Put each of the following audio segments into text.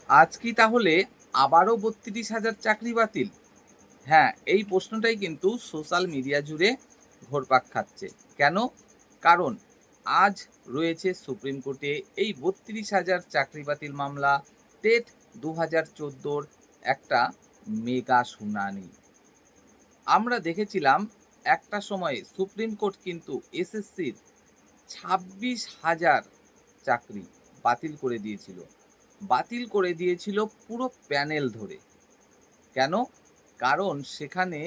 আজ কি তাহলে আবারও ৩২,০০০ চাকরি বাতিল? হ্যাঁ, এই প্রশ্নটাই কিন্তু সোশ্যাল মিডিয়া জুড়ে ঘুরপাক খাচ্ছে। কেন? কারণ আজ রয়েছে সুপ্রিম কোর্টে এই ৩২,০০০ চাকরি বাতিল মামলা টেট ২০১৪ একটা মেগা শুনানি। আমরা দেখেছিলাম একটা সময়ে সুপ্রিম কোর্ট কিন্তু এসএসসির ২৬,০০০ চাকরি বাতিল করে দিয়েছিল। বাতিল করে দিয়েছিল পুরো প্যানেল ধরে। কেন? কারণ সেখানে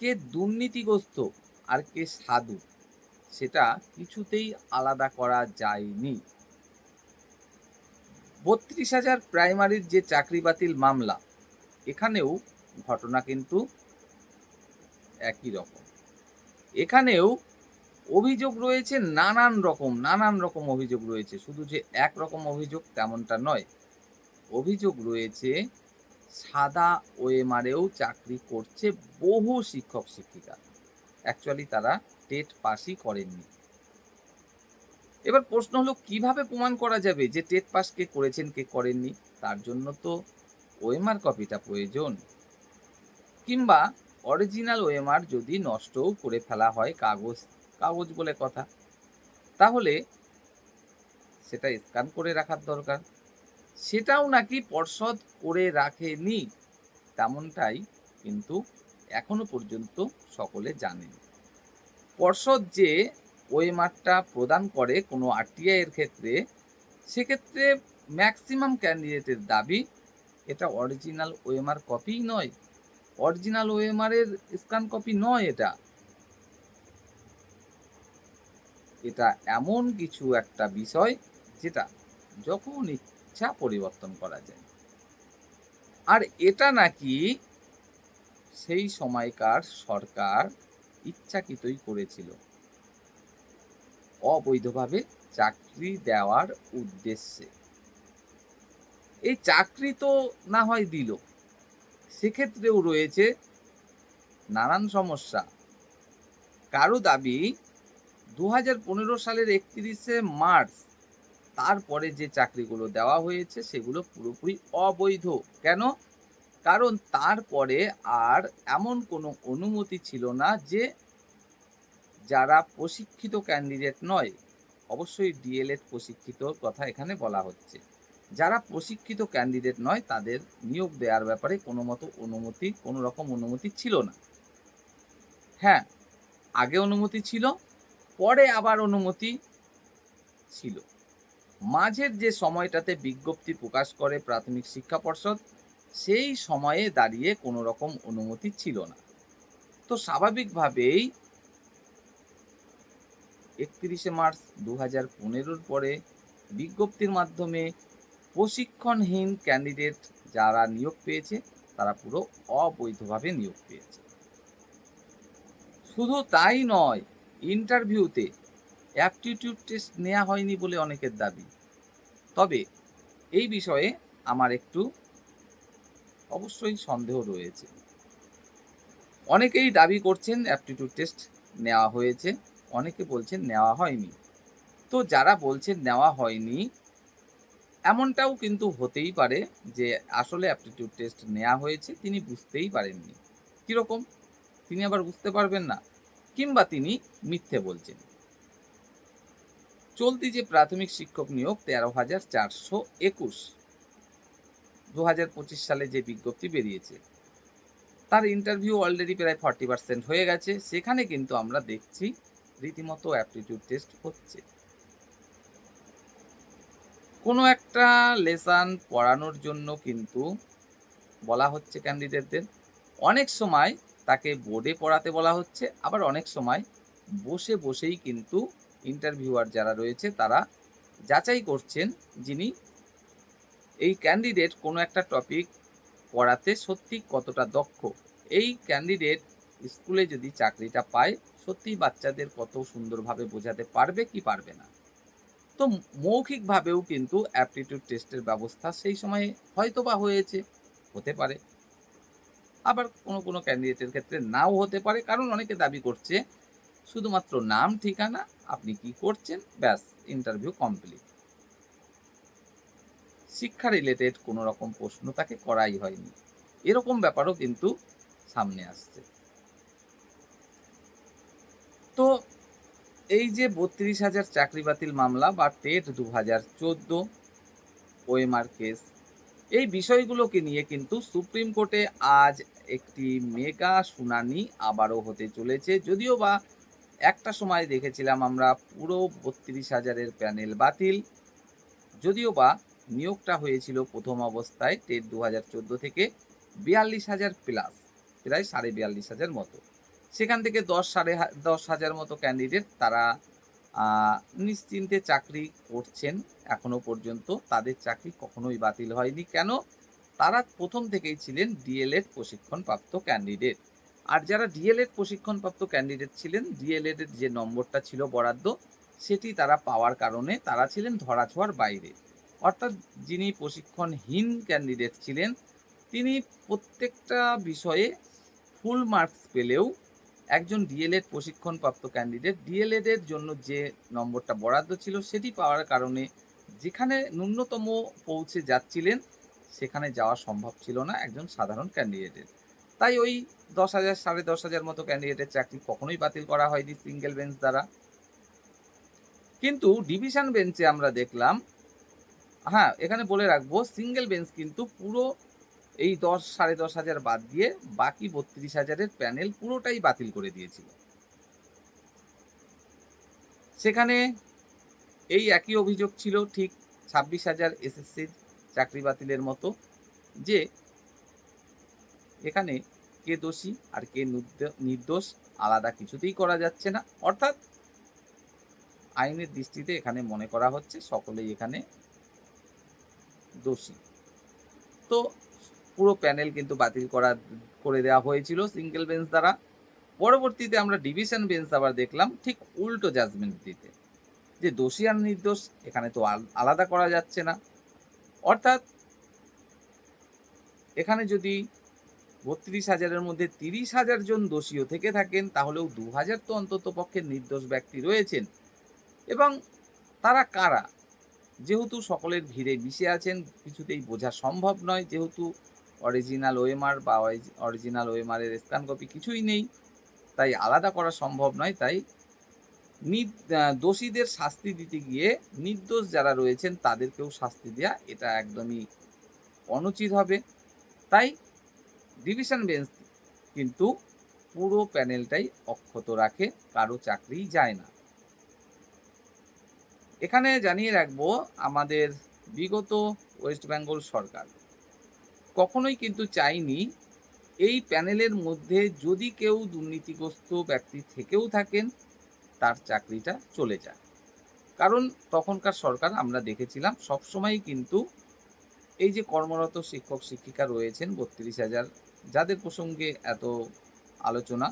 কে দুর্নীতিগ্রস্ত আর কে সাধু সেটা কিছুতেই আলাদা করা যায়নি। ৩২,০০০ প্রাইমারির যে চাকরি বাতিল মামলা, এখানেও ঘটনা কিন্তু একই রকম। এখানেও অভিযোগ রয়েছে নানান রকম অভিযোগ রয়েছে। শুধু যে একরকম অভিযোগ তেমনটা নয়। অভিযোগ রয়েছে সাদা ওএমআরেও চাকরি করছে বহু শিক্ষক-শিক্ষিকা। অ্যাকচুয়ালি তারা টেট পাসই করেননি। এবার প্রশ্ন হলো কিভাবে প্রমাণ করা যাবে যে টেট পাস কে করেছেন, কে করেননি? তার জন্য তো ওএমআর কপিটা প্রয়োজন। কিংবা অরিজিনাল ওএমআর যদি নষ্টও করে ফেলা হয় কাগজ বলে কথা, তাহলে সেটা স্ক্যান করে রাখার দরকার। সেটাও নাকি পর্ষদ করে রাখেনি, তেমনটাই কিন্তু এখনো পর্যন্ত সকলে জানেন। পর্ষদ যে ওএমআরটা প্রদান করে কোনো আরটিআই এর ক্ষেত্রে, সেক্ষেত্রে ম্যাক্সিমাম ক্যান্ডিডেটের দাবি এটা অরিজিনাল ওএমআর কপিই নয়। অরিজিনাল ওএমআর এর স্ক্যান কপি নয় এটা। এটা এমন কিছু একটা বিষয় যেটা যখন ইচ্ছা পরিবর্তন করা যায়। আর এটা নাকি সেই সময়কার সরকার ইচ্ছাকৃতই করেছিল। অবৈধভাবে চাকরি দেওয়ার উদ্দেশ্যে। এই চাকরি তো না হয় দিল, সেক্ষেত্রেও রয়েছে নানান সমস্যা। কারো দাবি ২০১৫ সালের ৩১শে মার্চ তারপরে যে চাকরিগুলো দেওয়া হয়েছে সেগুলো পুরোপুরি অবৈধ। কেন? কারণ তারপরে আর এমন কোনো অনুমতি ছিল না যে যারা প্রশিক্ষিত ক্যান্ডিডেট নয়, অবশ্যই ডিএলএড প্রশিক্ষিতর কথা এখানে বলা হচ্ছে। যারা প্রশিক্ষিত ক্যান্ডিডেট নয় তাদের নিয়োগ দেওয়ার ব্যাপারে কোনো রকম অনুমতি ছিল না। হ্যাঁ, আগে অনুমতি ছিল, পরে আবার অনুমতি ছিল। মাঝের যে সময়টাতে বিজ্ঞপ্তি প্রকাশ করে প্রাথমিক শিক্ষা পর্ষদ, সেই সময়ে দাঁড়িয়ে কোনো রকম অনুমতি ছিল না। তো স্বাভাবিকভাবেই ৩১শে মার্চ ২০১৫ পরে বিজ্ঞপ্তির মাধ্যমে প্রশিক্ষণহীন ক্যান্ডিডেট যারা নিয়োগ পেয়েছে তারা পুরো অবৈধভাবে নিয়োগ পেয়েছে। শুধু তাই নয়, ইন্টারভিউতে অ্যাপটিটিউড টেস্ট নেওয়া হয়নি বলে অনেকের দাবি। তবে এই বিষয়ে আমার একটু অবশ্যই সন্দেহ রয়েছে। অনেকেই দাবি করছেন অ্যাপটিটিউড টেস্ট নেওয়া হয়েছে, অনেকে বলছেন নেওয়া হয়নি। তো যারা বলছেন নেওয়া হয়নি, এমনটাও কিন্তু হতেই পারে যে আসলে অ্যাপটিটিউড টেস্ট নেওয়া হয়েছে, তিনি বুঝতেই পারেননি। কিরকম? তিনি আবার বুঝতে পারবেন না, কিংবা তিনি মিথ্যে বলছেন। চলতি যে প্রাথমিক শিক্ষক নিয়োগ ১৩,৪২১, ২০২৫ সালে যে বিজ্ঞপ্তি বেরিয়েছে, তার ইন্টারভিউ অলরেডি প্রায় 40% হয়ে গেছে। সেখানে কিন্তু আমরা দেখছি রীতিমতো অ্যাপটিটিউড টেস্ট হচ্ছে। কোনো একটা লেসন পড়ানোর জন্য কিন্তু বলা হচ্ছে ক্যান্ডিডেটদের। অনেক সময় তাকে বোর্ডে পড়াতে বলা হচ্ছে, আবার অনেক সময় বসেই কিন্তু ইন্টারভিউয়ার যারা রয়েছে তারা যাচাই করছেন যিনি এই ক্যান্ডিডেট কোনো একটা টপিক পড়াতে সত্যি কতটা দক্ষ। এই ক্যান্ডিডেট স্কুলে যদি চাকরিটা পায়, সত্যিই বাচ্চাদের কত সুন্দরভাবে বোঝাতে পারবে কি পারবে না। তো মৌখিকভাবেও কিন্তু অ্যাপটিটিউড টেস্টের ব্যবস্থা সেই সময়ে হয়তোবা হয়েছে, হতে পারে। আবার কোনো ক্যান্ডিডেটের ক্ষেত্রে নাও হতে পারে, কারণ অনেকে দাবি করছে শুধুমাত্র নাম, ঠিকানা, আপনি কি করছেন, ব্যাস ইন্টারভিউ কমপ্লিট। শিক্ষা রিলেটেড কোনো রকম প্রশ্ন তাকে করাই হয়নি। এরকম ব্যাপারও কিন্তু সামনে আসছে। তো এই যে ৩২,০০০ চাকরি বাতিল মামলা বা টেট ২০১৪ ওএমআর কেস, এই বিষয়গুলোকে নিয়ে কিন্তু সুপ্রিম কোর্টে আজ একটি মেগা শুনানি আবারও হতে চলেছে। যদিও বা একটা সময় দেখেছিলাম আমরা পুরো ৩২,০০০ এর প্যানেল বাতিল। যদিও বা নিয়োগটা হয়েছিল প্রথম অবস্থায় টেট ২০১৪ থেকে ৪২,০০০ প্লাস, প্রায় ৪২,৫০০ মতো। সেখান থেকে ১০,০০০ মতো ক্যান্ডিডেট তারা আ নিশ্চিন্তে চাকরি করছেন এখনো পর্যন্ত। তাদের চাকরি কখনোই বাতিল হয়নি। কেন? তারা প্রথম থেকেই ছিলেন ডিএলএড প্রশিক্ষণপ্রাপ্ত ক্যান্ডিডেট। আর যারা ডিএলএড প্রশিক্ষণপ্রাপ্ত ক্যান্ডিডেট ছিলেন, ডিএলএড এর যে নম্বরটা ছিল বরাদ্দ, সেটি তারা পাওয়ার কারণে তারা ছিলেন ধরাছোঁয়ার বাইরে। অর্থাৎ যিনি প্রশিক্ষণহীন ক্যান্ডিডেট ছিলেন, তিনি প্রত্যেকটা বিষয়ে ফুল মার্কস পেলেও একজন ডিএলএড প্রশিক্ষণপ্রাপ্ত ক্যান্ডিডেট ডিএলএড এর জন্য যে নম্বরটা বরাদ্দ ছিল সেটি পাওয়ার কারণে যেখানে ন্যূনতম পৌঁছে যাচ্ছিলেন সেখানে যাওয়া সম্ভব ছিল না একজন সাধারণ ক্যান্ডিডেটের। তাই ওই ১০,০০০ ১০,৫০০ মতো ক্যান্ডিডেটের চাকরি কখনোই বাতিল করা হয়নি সিঙ্গেল বেঞ্চ দ্বারা। কিন্তু ডিভিশন বেঞ্চে আমরা দেখলাম, হ্যাঁ, এখানে বলে রাখবো সিঙ্গেল বেঞ্চ কিন্তু পুরো এই ১০,০০০ বাদ দিয়ে বাকি ৩২,০০০ এর প্যানেল পুরোটাই বাতিল করে দিয়েছিল। সেখানে এই একই অভিযোগ ছিল ঠিক ২৬,০০০ এসএসসির চাকরি বাতিলের মতো, যে এখানে কে দোষী আর কে নির্দোষ আলাদা কিছুতেই করা যাচ্ছে না। অর্থাৎ আইনের দৃষ্টিতে এখানে মনে করা হচ্ছে সকলেই এখানে দোষী। তো পুরো প্যানেল কিন্তু বাতিল করে দেওয়া হয়েছিল সিঙ্গেল বেঞ্চ দ্বারা। পরবর্তীতে আমরা ডিভিশন বেঞ্চ আবার দেখলাম ঠিক উল্টো জাজমেন্ট দিতে, যে দোষী আর নির্দোষ এখানে তো আলাদা করা যাচ্ছে না। অর্থাৎ এখানে যদি ৩২,০০০ এর মধ্যে ৩০,০০০ জন দোষীও থেকে থাকেন, তাহলেও ২,০০০ তো অন্ততপক্ষে নির্দোষ ব্যক্তি রয়েছেন। এবং তারা কারা? যেহেতু সকলের ভিড়ে মিশে আছেন, কিছুতেই বোঝা সম্ভব নয়। যেহেতু অরিজিনাল ওএমআর বা অরিজিনাল ওএমআর এর স্ক্যান কপি কিছুই নেই, তাই আলাদা করা সম্ভব নয়। তাই দোষীদের শাস্তি দিতে গিয়ে নির্দোষ যারা রয়েছেন তাদেরকেও শাস্তি দেয়া এটা একদমই অনুচিত হবে। তাই ডিভিশন বেঞ্চ কিন্তু পুরো প্যানেলটাই অক্ষত রাখে, কারো চাকরিই যায় না। এখানে জানিয়ে রাখবো, আমাদের বিগত ওয়েস্ট বেঙ্গল সরকার কখনোই কিন্তু চায়নি এই প্যানেলের মধ্যে যদি কেউ দুর্নীতিগ্রস্ত ব্যক্তি থেকেও থাকেন তার চাকরিটা চলে যায়। কারণ তখনকার সরকার আমরা দেখেছিলাম সবসময়ই কিন্তু এই যে কর্মরত শিক্ষক শিক্ষিকা রয়েছেন ৩২,০০০, যাদের প্রসঙ্গে এত আলোচনা,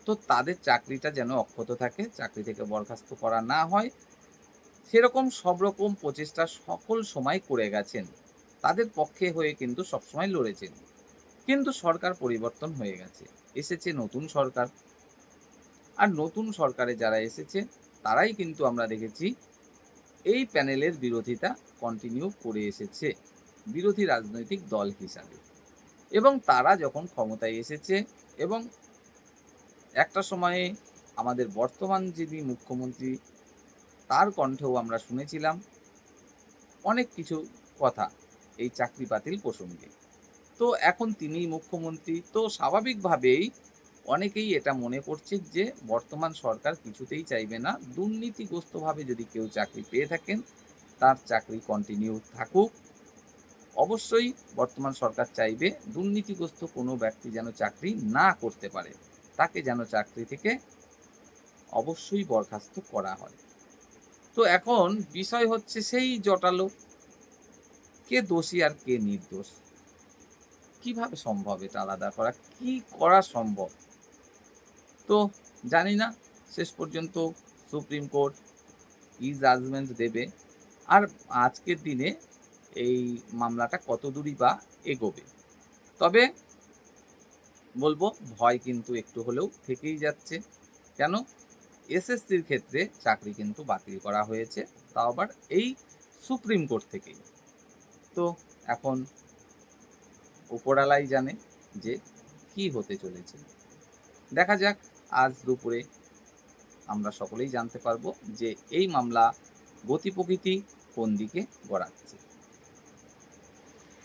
তো তাদের চাকরিটা যেন অক্ষত থাকে, চাকরি থেকে বরখাস্ত করা না হয়, সেরকম সব রকম প্রচেষ্টা সকল সময় করে গেছেন। তাদের পক্ষে হয়ে কিন্তু সবসময় লড়েছেন। কিন্তু সরকার পরিবর্তন হয়ে গেছে। এসেছে নতুন সরকার। আর নতুন সরকারে যারা এসেছে তারাই কিন্তু আমরা দেখেছি এই প্যানেলের বিরোধিতা কন্টিনিউ করে এসেছে বিরোধী রাজনৈতিক দল হিসাবে। এবং তারা যখন ক্ষমতায় এসেছে এবং একটা সময়ে আমাদের বর্তমান যিনি মুখ্যমন্ত্রী, তার কণ্ঠেও আমরা শুনেছিলাম অনেক কিছু কথা এই চাকরি বাতিল প্রসঙ্গে। তো এখন তিনিই মুখ্যমন্ত্রী, তো স্বাভাবিকভাবেই অনেকেই এটা মনে করছে যে বর্তমান সরকার কিছুতেই চাইবে না দুর্নীতিগ্রস্তভাবে যদি কেউ চাকরি পেয়ে থাকেন তার চাকরি কন্টিনিউ থাকুক। অবশ্যই বর্তমান সরকার চাইবে দুর্নীতিগ্রস্ত কোনো ব্যক্তি যেন চাকরি না করতে পারে, তাকে যেন চাকরি থেকে অবশ্যই বরখাস্ত করা হয়। তো এখন বিষয় হচ্ছে সেই জটালো, কে দোষী আর কে নির্দোষ। কিভাবে সম্ভব এটা আলাদা করা? কি করা সম্ভব? তো জানি না শেষ পর্যন্ত সুপ্রিম কোর্ট কি জাজমেন্ট দেবে। আর আজকের দিনে এই মামলাটা কতদূরই বা এগোবে। তবে বলব ভয় কিন্তু একটু হলেও থেকেই যাচ্ছে। কেন? এসএসসির ক্ষেত্রে চাকরি কিন্তু বাতিল করা হয়েছে। তাও আবার এই সুপ্রিম কোর্ট থেকেই। তো এখন উপরওয়ালাই জানে যে কি হতে চলেছে। দেখা যাক, আজ দুপুরে আমরা সকলেই জানতে পারবো যে এই মামলা গতি প্রকৃতি কোন দিকে গড়াচ্ছে।